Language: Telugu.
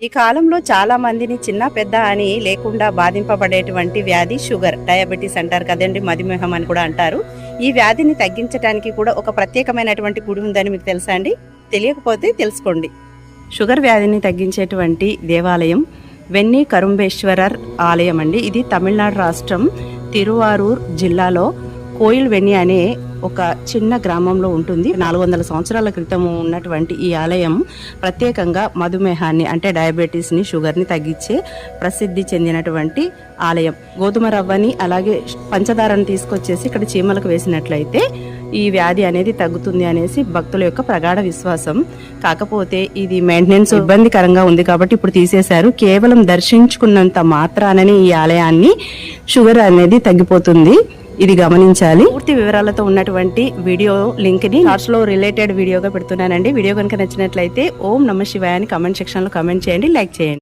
ఈ కాలంలో చాలా మందిని చిన్న పెద్ద అని లేకుండా బాధింపబడేటువంటి వ్యాధి షుగర్, డయాబెటీస్ అంటారు కదండి, మధుమేహం అని కూడా అంటారు. ఈ వ్యాధిని తగ్గించడానికి కూడా ఒక ప్రత్యేకమైనటువంటి గుడి ఉందని మీకు తెలుసా అండి? తెలియకపోతే తెలుసుకోండి. షుగర్ వ్యాధిని తగ్గించేటువంటి దేవాలయం వెన్ని కరుంబేశ్వరర్ ఆలయం అండి. ఇది తమిళనాడు రాష్ట్రం తిరువారూర్ జిల్లాలో కోయిల్ వెన్ని అనే ఒక చిన్న గ్రామంలో ఉంటుంది. 400 సంవత్సరాల క్రితం ఉన్నటువంటి ఈ ఆలయం ప్రత్యేకంగా మధుమేహాన్ని అంటే డయాబెటీస్ని, షుగర్ని తగ్గించే ప్రసిద్ధి చెందినటువంటి ఆలయం. గోధుమ రవ్వని అలాగే పంచదారని తీసుకొచ్చేసి ఇక్కడ చీమలకు వేసినట్లయితే ఈ వ్యాధి అనేది తగ్గుతుంది అనేసి భక్తుల యొక్క ప్రగాఢ విశ్వాసం. కాకపోతే ఇది మెయింటెనెన్స్ ఇబ్బందికరంగా ఉంది కాబట్టి ఇప్పుడు తీసేశారు. కేవలం దర్శించుకున్నంత మాత్రానని ఈ ఆలయాన్ని షుగర్ అనేది తగ్గిపోతుంది. ఇది గమనించాలి. పూర్తి వివరాలతో ఉన్నటువంటి వీడియో లింక్ ని షార్ట్స్ లో రిలేటెడ్ వీడియోగా పెడుతున్నానండి. వీడియో కనుక నచ్చినట్లయితే ఓం నమః శివాయ అని కమెంట్ సెక్షన్ లో కమెంట్ చేయండి, లైక్ చేయండి.